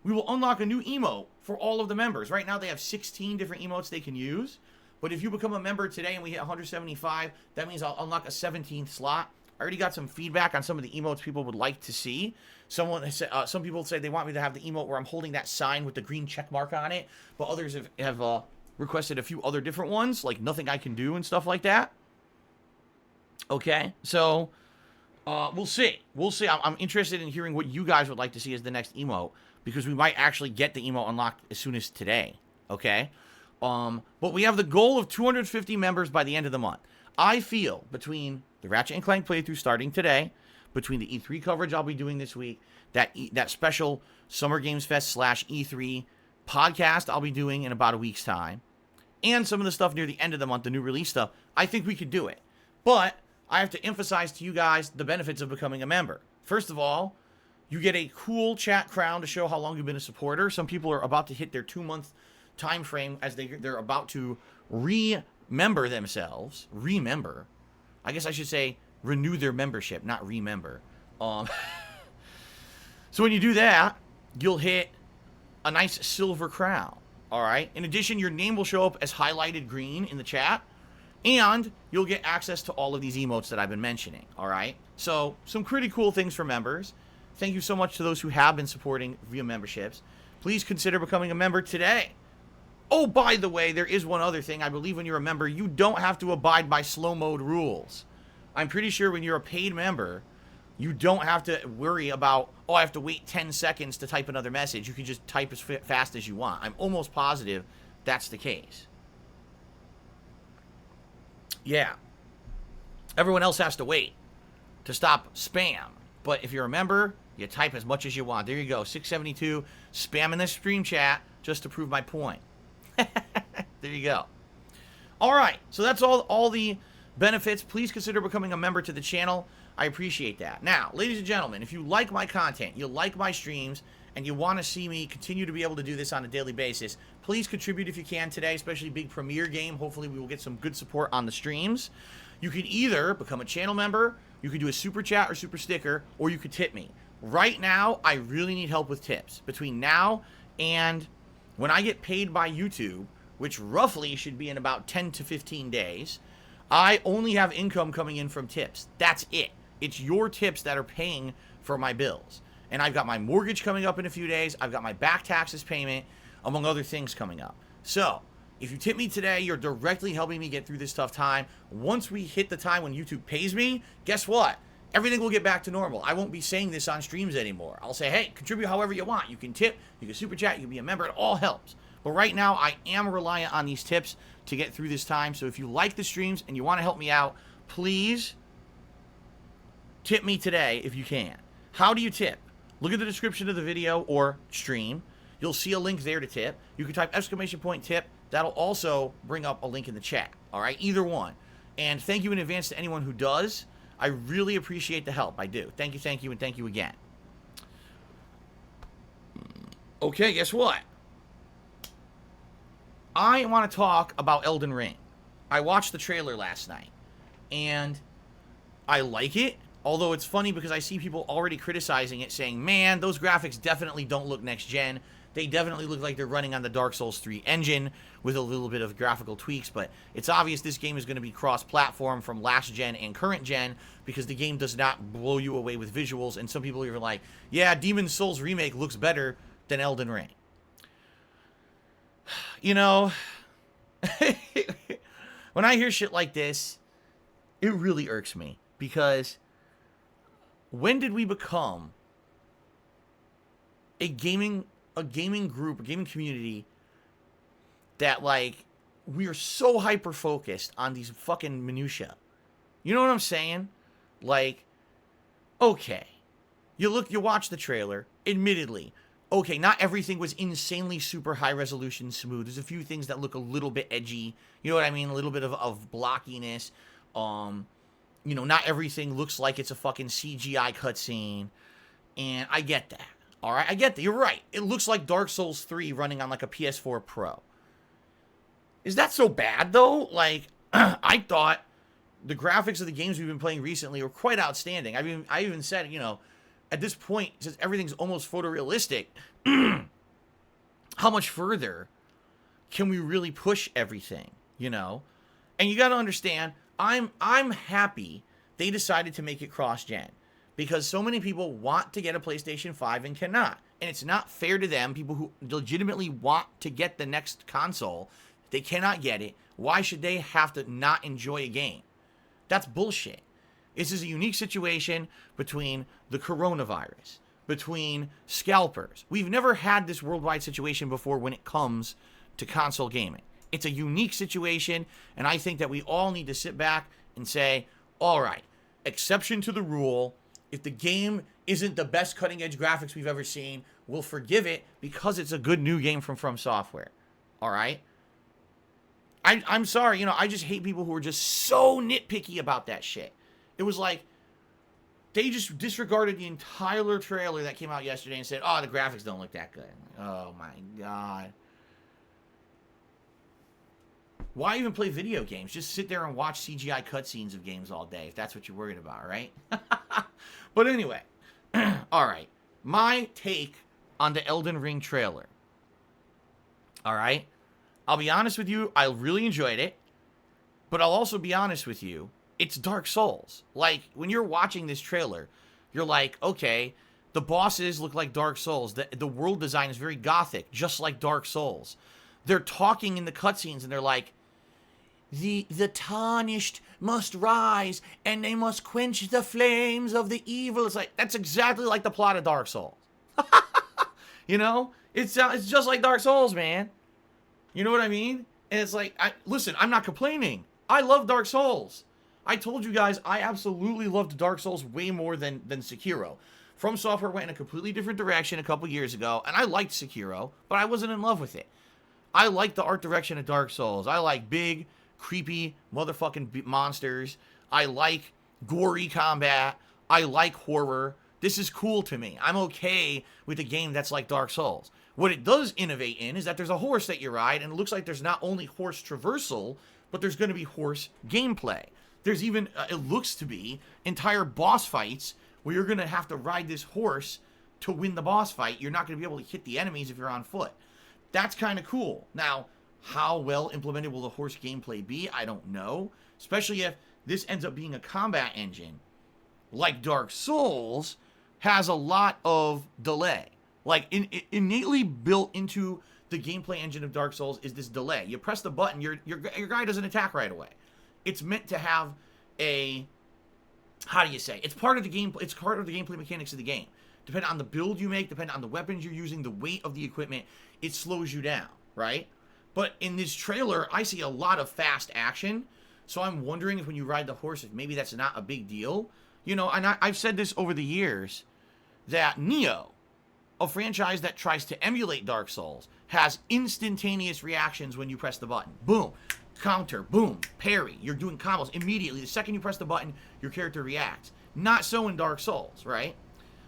we will unlock a new emote for all of the members. Right now, they have 16 different emotes they can use. But if you become a member today and we hit 175, that means I'll unlock a 17th slot. I already got some feedback on some of the emotes people would like to see. Some people say they want me to have the emote where I'm holding that sign with the green check mark on it. But others have requested a few other different ones, like nothing I can do and stuff like that. Okay, so we'll see. We'll see. I'm interested in hearing what you guys would like to see as the next emote, because we might actually get the emote unlocked as soon as today. Okay? But we have the goal of 250 members by the end of the month. I feel between the Ratchet and Clank playthrough starting today, between the E3 coverage I'll be doing this week, that special Summer Games Fest / E3 podcast I'll be doing in about a week's time, and some of the stuff near the end of the month, the new release stuff, I think we could do it. But I have to emphasize to you guys the benefits of becoming a member. First of all, you get a cool chat crown to show how long you've been a supporter. Some people are about to hit their 2-month time frame as they're about to remember themselves. Remember. I guess I should say renew their membership, not remember. So when you do that, you'll hit a nice silver crown. All right. In addition, your name will show up as highlighted green in the chat, and you'll get access to all of these emotes that I've been mentioning. All right. So some pretty cool things for members. Thank you so much to those who have been supporting via memberships. Please consider becoming a member today. Oh, by the way, there is one other thing. I believe when you're a member, you don't have to abide by slow mode rules. I'm pretty sure when you're a paid member, you don't have to worry about, oh, I have to wait 10 seconds to type another message. You can just type as fast as you want. I'm almost positive that's the case. Yeah. Everyone else has to wait to stop spam. But if you're a member, you type as much as you want. There you go. 672, spam in the stream chat just to prove my point. There you go. All right. So that's all the benefits. Please consider becoming a member to the channel. I appreciate that. Now, ladies and gentlemen, if you like my content, you like my streams, and you want to see me continue to be able to do this on a daily basis, please contribute if you can today, especially big premiere game. Hopefully we will get some good support on the streams. You can either become a channel member, you can do a super chat or super sticker, or you could tip me. Right now, I really need help with tips. Between now and when I get paid by YouTube, which roughly should be in about 10 to 15 days, I only have income coming in from tips. That's it. It's your tips that are paying for my bills. And I've got my mortgage coming up in a few days. I've got my back taxes payment, among other things coming up. So, if you tip me today, you're directly helping me get through this tough time. Once we hit the time when YouTube pays me, guess what? Everything will get back to normal. I won't be saying this on streams anymore. I'll say, hey, contribute however you want. You can tip, you can super chat, you can be a member. It all helps. But right now, I am reliant on these tips to get through this time. So if you like the streams and you want to help me out, please tip me today if you can. How do you tip? Look at the description of the video or stream. You'll see a link there to tip. You can type !tip. That'll also bring up a link in the chat. All right, either one. And thank you in advance to anyone who does. I really appreciate the help. I do. Thank you, and thank you again. Okay, guess what? I want to talk about Elden Ring. I watched the trailer last night, and I like it. Although it's funny because I see people already criticizing it, saying, man, those graphics definitely don't look next-gen. They definitely look like they're running on the Dark Souls 3 engine with a little bit of graphical tweaks, but it's obvious this game is going to be cross-platform from last-gen and current-gen because the game does not blow you away with visuals, and some people are even like, yeah, Demon's Souls Remake looks better than Elden Ring. You know, when I hear shit like this, it really irks me because when did we become a gaming group, a gaming community that, like, we are so hyper-focused on these fucking minutia? You know what I'm saying? Like, okay, you watch the trailer, admittedly, okay, not everything was insanely super high-resolution smooth. There's a few things that look a little bit edgy, you know what I mean? A little bit of blockiness, you know, not everything looks like it's a fucking CGI cutscene, and I get that. All right, I get that. You're right. It looks like Dark Souls 3 running on like a PS4 Pro. Is that so bad, though? Like, I thought the graphics of the games we've been playing recently were quite outstanding. I even said, you know, at this point, since everything's almost photorealistic, how much further can we really push everything, you know? And you got to understand, I'm happy they decided to make it cross-gen because so many people want to get a PlayStation 5 and cannot. And it's not fair to them, people who legitimately want to get the next console, they cannot get it. Why should they have to not enjoy a game? That's bullshit. This is a unique situation between the coronavirus, between scalpers. We've never had this worldwide situation before when it comes to console gaming. It's a unique situation, and I think that we all need to sit back and say, all right, exception to the rule. If the game isn't the best cutting-edge graphics we've ever seen, we'll forgive it because it's a good new game from Software. All right? I'm sorry, you know, I just hate people who are just so nitpicky about that shit. It was like, they just disregarded the entire trailer that came out yesterday and said, oh, the graphics don't look that good. Oh, my God. Why even play video games? Just sit there and watch CGI cutscenes of games all day, if that's what you're worried about, right? But anyway, all right. My take on the Elden Ring trailer. All right? I'll be honest with you, I really enjoyed it. But I'll also be honest with you, it's Dark Souls. Like, when you're watching this trailer, you're like, okay, the bosses look like Dark Souls. The world design is very gothic, just like Dark Souls. They're talking in the cutscenes, and they're like, the tarnished must rise, and they must quench the flames of the evil. It's like, that's exactly like the plot of Dark Souls. You know? It's just like Dark Souls, man. You know what I mean? And it's like, listen, I'm not complaining. I love Dark Souls. I told you guys, I absolutely loved Dark Souls way more than Sekiro. From Software went in a completely different direction a couple years ago, and I liked Sekiro, but I wasn't in love with it. I like the art direction of Dark Souls. I like big, creepy, motherfucking monsters. I like gory combat. I like horror. This is cool to me. I'm okay with a game that's like Dark Souls. What it does innovate in is that there's a horse that you ride, and it looks like there's not only horse traversal, but there's going to be horse gameplay. There's even, it looks to be, entire boss fights where you're going to have to ride this horse to win the boss fight. You're not going to be able to hit the enemies if you're on foot. That's kind of cool. Now, how well implemented will the horse gameplay be? I don't know. Especially if this ends up being a combat engine. Like Dark Souls has a lot of delay. Like, innately built into the gameplay engine of Dark Souls is this delay. You press the button, your guy doesn't attack right away. It's meant to have a, how do you say? It's part of the game. It's part of the gameplay mechanics of the game. Depending on the build you make, depending on the weapons you're using, the weight of the equipment, it slows you down, right? But in this trailer, I see a lot of fast action. So I'm wondering if when you ride the horse, if maybe that's not a big deal. You know, and I've said this over the years, that Nioh, a franchise that tries to emulate Dark Souls, has instantaneous reactions when you press the button. Boom. Counter. Boom. Parry. You're doing combos immediately. The second you press the button, your character reacts. Not so in Dark Souls, right?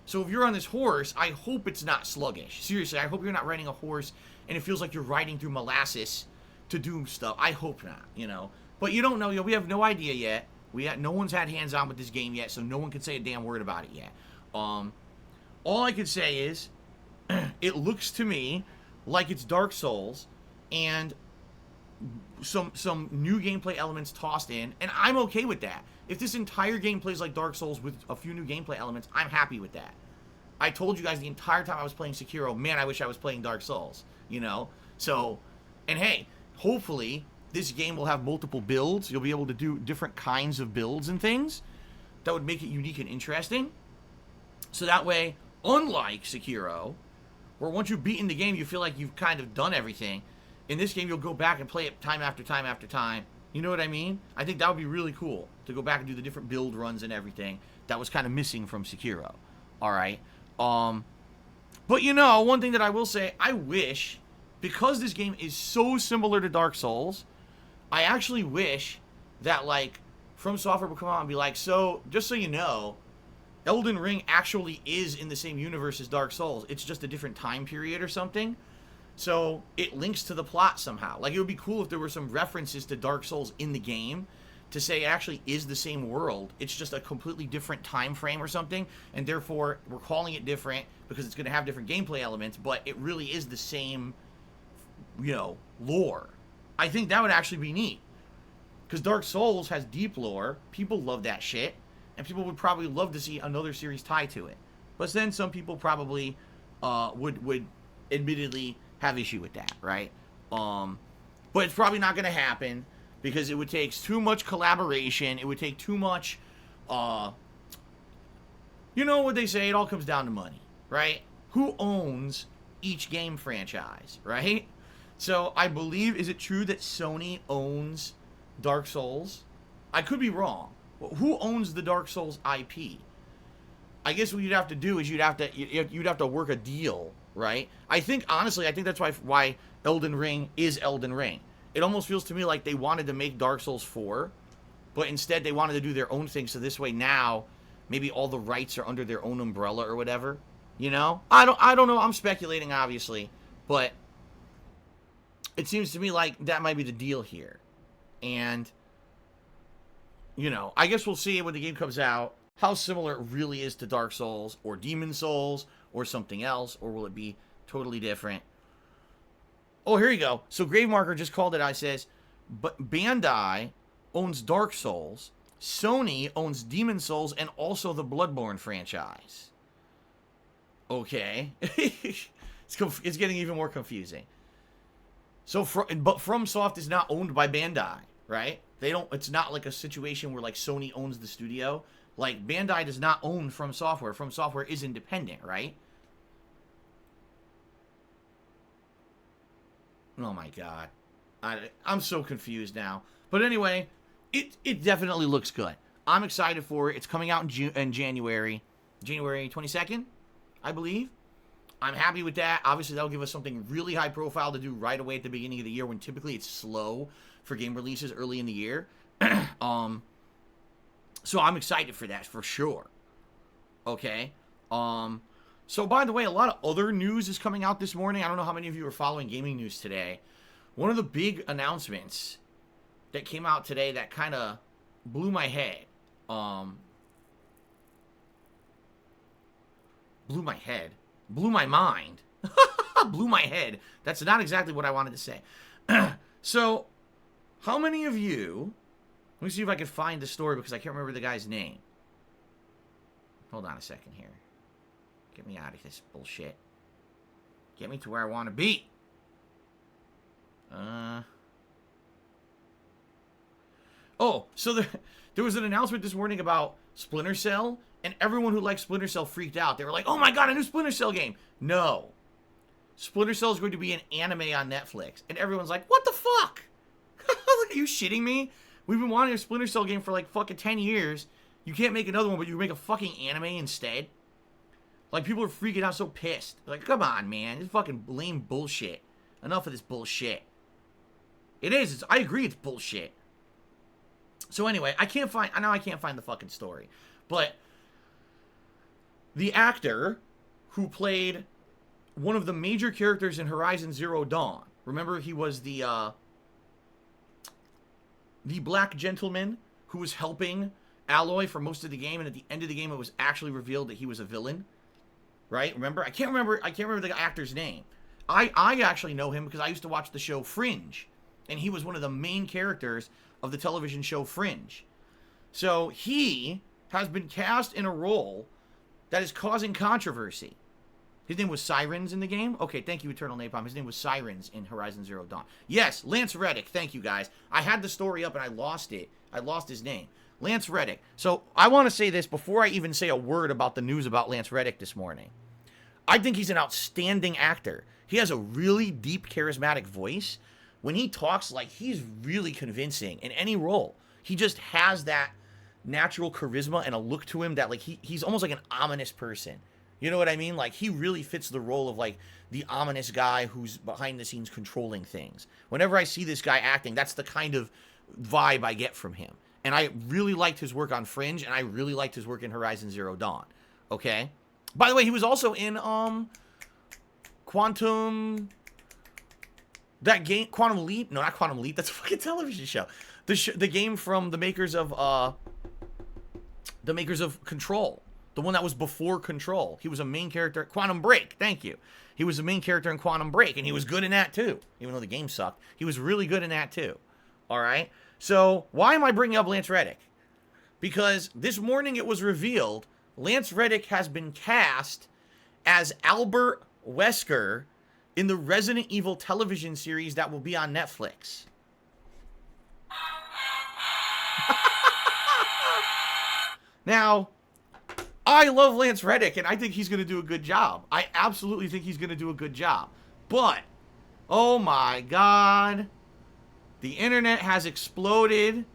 So if you're on this horse, I hope it's not sluggish. Seriously, I hope you're not riding a horse and it feels like you're riding through molasses to do stuff. I hope not, you know. But you don't know. You know, we have no idea yet. No one's had hands-on with this game yet, so no one can say a damn word about it yet. All I can say is, it looks to me like it's Dark Souls and some new gameplay elements tossed in, and I'm okay with that. If this entire game plays like Dark Souls with a few new gameplay elements, I'm happy with that. I told you guys the entire time I was playing Sekiro, man, I wish I was playing Dark Souls, you know? So, and hey, hopefully this game will have multiple builds. You'll be able to do different kinds of builds and things that would make it unique and interesting. So that way, unlike Sekiro, where once you've beaten the game, you feel like you've kind of done everything, in this game, you'll go back and play it time after time after time. You know what I mean? I think that would be really cool, to go back and do the different build runs and everything that was kind of missing from Sekiro. Alright? But you know, one thing that I will say, I wish, because this game is so similar to Dark Souls, I actually wish that, like, From Software would come out and be like, so, just so you know, Elden Ring actually is in the same universe as Dark Souls. It's just a different time period or something. So it links to the plot somehow. Like, it would be cool if there were some references to Dark Souls in the game to say it actually is the same world. It's just a completely different time frame or something, and therefore we're calling it different because it's going to have different gameplay elements, but it really is the same, you know, lore. I think that would actually be neat. Because Dark Souls has deep lore. People love that shit. And people would probably love to see another series tied to it. But then some people probably would admittedly have issue with that, right? But it's probably not going to happen because it would take too much collaboration. It would take too much, you know what they say, it all comes down to money, right? Who owns each game franchise, right? So I believe, is it true that Sony owns Dark Souls? I could be wrong. Who owns the Dark Souls IP? I guess what you'd have to do is you'd have to work a deal, right? I think, honestly, I think that's why Elden Ring is Elden Ring. It almost feels to me like they wanted to make Dark Souls 4, but instead they wanted to do their own thing, so this way now maybe all the rights are under their own umbrella or whatever, you know? I don't know, I'm speculating, obviously, but it seems to me like that might be the deal here. And, you know, I guess we'll see when the game comes out how similar it really is to Dark Souls or Demon Souls or something else, or will it be totally different? Oh, here you go. So Gravemarker just called it. I says, but Bandai owns Dark Souls, Sony owns Demon Souls, and also the Bloodborne franchise. Okay. It's getting even more confusing. So, but FromSoft is not owned by Bandai, right? They don't. It's not like a situation where like Sony owns the studio. Like Bandai does not own From Software. From Software is independent, right? Oh my god, I'm so confused now. But anyway, it definitely looks good. I'm excited for it. It's coming out in January 22nd, I believe. I'm happy with that. Obviously, that'll give us something really high profile to do right away at the beginning of the year when typically it's slow for game releases early in the year. So I'm excited for that for sure. Okay. So by the way, a lot of other news is coming out this morning. I don't know how many of you are following gaming news today. One of the big announcements that came out today that kind of blew my head. Blew my mind. Blew my head. That's not exactly what I wanted to say. So, how many of you... Let me see if I can find the story because I can't remember the guy's name. Hold on a second here. Get me out of this bullshit. Get me to where I want to be. Oh, so there was an announcement this morning about Splinter Cell, and everyone who liked Splinter Cell freaked out. They were like, oh my god, a new Splinter Cell game. No. Splinter Cell is going to be an anime on Netflix. And everyone's like, what the fuck? Are you shitting me? We've been wanting a Splinter Cell game for like fucking 10 years. You can't make another one, but you make a fucking anime instead? Like, people are freaking out so pissed. They're like, come on, man. It's fucking lame bullshit. Enough of this bullshit. It is. I agree it's bullshit. So anyway, I can't find the fucking story. But the actor who played one of the major characters in Horizon Zero Dawn. Remember, he was the black gentleman who was helping Aloy for most of the game, and at the end of the game, it was actually revealed that he was a villain. Right? Remember? I can't remember the actor's name. I actually know him because I used to watch the show Fringe, and he was one of the main characters of the television show Fringe. So he has been cast in a role that is causing controversy. His name was Sirens in the game? Okay, thank you, Eternal Napalm. His name was Sirens in Horizon Zero Dawn. Yes, Lance Reddick. Thank you, guys. I had the story up and I lost it. I lost his name. Lance Reddick. So I want to say this before I even say a word about the news about Lance Reddick this morning. I think he's an outstanding actor. He has a really deep, charismatic voice. When he talks, like, he's really convincing in any role. He just has that natural charisma and a look to him that, like, he's almost like an ominous person. You know what I mean? Like, he really fits the role of, like, the ominous guy who's behind the scenes controlling things. Whenever I see this guy acting, that's the kind of vibe I get from him. And I really liked his work on Fringe, and I really liked his work in Horizon Zero Dawn. Okay? By the way, he was also in, Quantum Leap? No, not Quantum Leap. That's a fucking television show. The game from the makers of Control. The one that was before Control. He was a main character. Quantum Break. Thank you. He was the main character in Quantum Break, and he was good in that too. Even though the game sucked, he was really good in that too. All right. So why am I bringing up Lance Reddick? Because this morning it was revealed Lance Reddick has been cast as Albert Wesker in the Resident Evil television series that will be on Netflix. Now, I love Lance Reddick, and I think he's going to do a good job. I absolutely think he's going to do a good job. But, oh my god, the internet has exploded.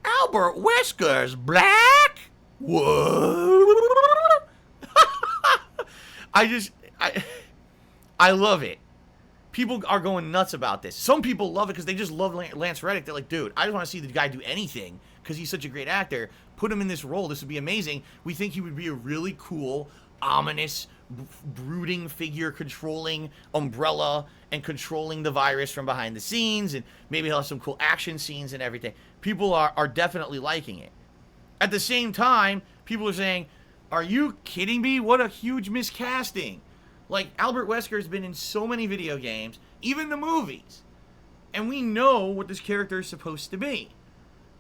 Albert Wesker's black? What? I love it. People are going nuts about this. Some people love it because they just love Lance Reddick. They're like, dude, I just want to see the guy do anything because he's such a great actor. Put him in this role. This would be amazing. We think he would be a really cool, ominous, brooding figure controlling Umbrella and controlling the virus from behind the scenes, and maybe he'll have some cool action scenes and everything. People are definitely liking it. At the same time, people are saying, are you kidding me? What a huge miscasting. Like, Albert Wesker has been in so many video games, even the movies, and we know what this character is supposed to be.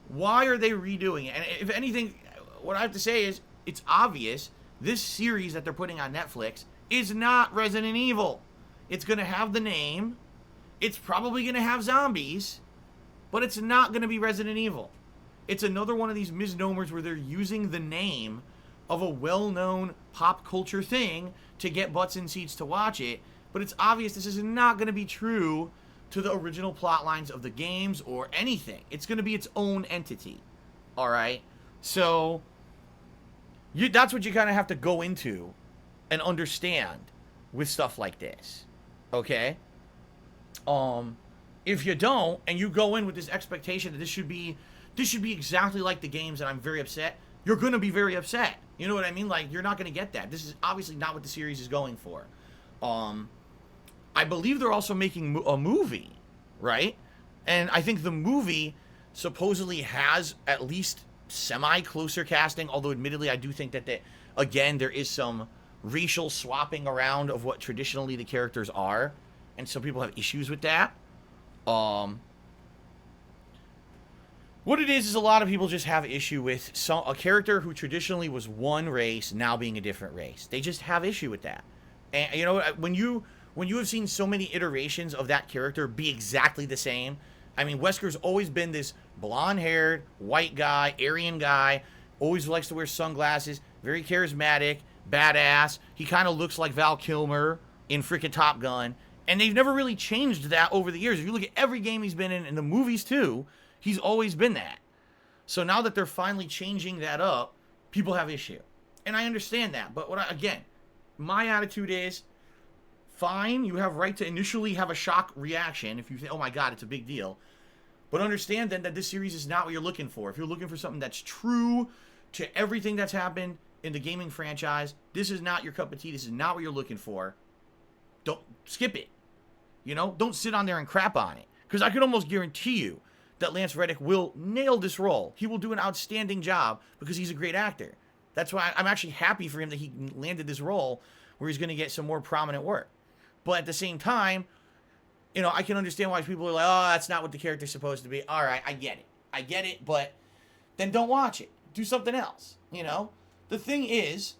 Why are they redoing it? And if anything, what I have to say is, it's obvious this series that they're putting on Netflix is not Resident Evil. It's going to have the name. It's probably going to have zombies. but it's not going to be Resident Evil. It's another one of these misnomers where they're using the name of a well-known pop culture thing to get butts in seats to watch it, but it's obvious this is not going to be true to the original plot lines of the games or anything. It's going to be its own entity. All right? So that's what you kind of have to go into and understand with stuff like this. Okay? If you don't, and you go in with this expectation that this should be exactly like the games, and I'm very upset, you're going to be very upset. You know what I mean? Like, you're not going to get that. This is obviously not what the series is going for. I believe they're also making a movie, right? And I think the movie supposedly has at least semi-closer casting, although admittedly I do think that, again, there is some racial swapping around of what traditionally the characters are, and some people have issues with that. What it is a lot of people just have issue with a character who traditionally was one race now being a different race. They just have issue with that. And you know, when you have seen so many iterations of that character be exactly the same, I mean, Wesker's always been this blonde-haired, white guy, Aryan guy, always likes to wear sunglasses, very charismatic, badass. He kind of looks like Val Kilmer in freaking Top Gun. And they've never really changed that over the years. If you look at every game he's been in, and the movies too, he's always been that. So now that they're finally changing that up, people have issue. And I understand that. But again, my attitude is, fine, you have right to initially have a shock reaction if you think, oh my god, it's a big deal. But understand then that this series is not what you're looking for. If you're looking for something that's true to everything that's happened in the gaming franchise, this is not your cup of tea. This is not what you're looking for. Don't skip it. You know, don't sit on there and crap on it. Because I can almost guarantee you that Lance Reddick will nail this role. He will do an outstanding job because he's a great actor. That's why I'm actually happy for him that he landed this role where he's going to get some more prominent work. But at the same time, you know, I can understand why people are like, oh, that's not what the character's supposed to be. All right, I get it, but then don't watch it. Do something else, you know? The thing is,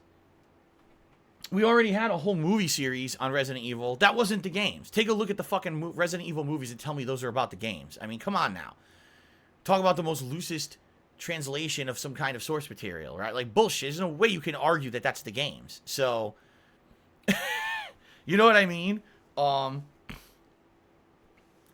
we already had a whole movie series on Resident Evil. That wasn't the games. Take a look at the fucking Resident Evil movies and tell me those are about the games. I mean, come on now. Talk about the most loosest translation of some kind of source material, right? Like, bullshit. There's no way you can argue that that's the games. So, you know what I mean?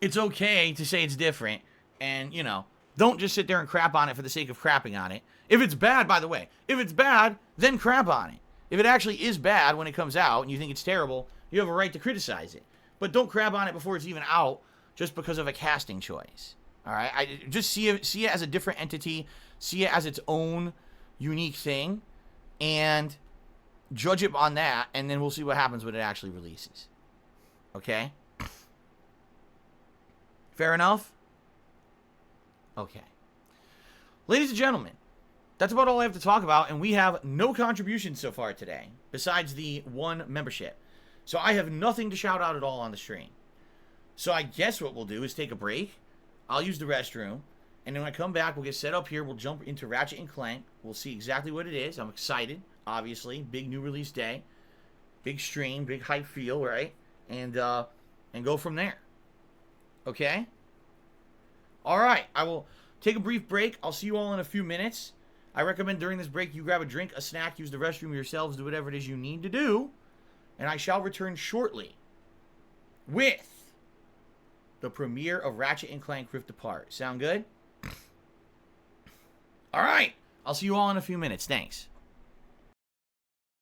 It's okay to say it's different. And, you know, don't just sit there and crap on it for the sake of crapping on it. If it's bad, by the way, if it's bad, then crap on it. If it actually is bad when it comes out and you think it's terrible, you have a right to criticize it. But don't crap on it before it's even out just because of a casting choice. All right? I just see it as a different entity, see it as its own unique thing, and judge it on that, and then we'll see what happens when it actually releases. Okay? Fair enough? Okay. Ladies and gentlemen, that's about all I have to talk about, and we have no contributions so far today, besides the one membership. So I have nothing to shout out at all on the stream. So I guess what we'll do is take a break. I'll use the restroom, and then when I come back, we'll get set up here. We'll jump into Ratchet and Clank. We'll see exactly what it is. I'm excited, obviously. Big new release day. Big stream, big hype feel, right? And go from there. Okay? All right. I will take a brief break. I'll see you all in a few minutes. I recommend during this break you grab a drink, a snack, use the restroom yourselves, do whatever it is you need to do. And I shall return shortly with the premiere of Ratchet and Clank Rift Apart. Sound good? All right. I'll see you all in a few minutes. Thanks.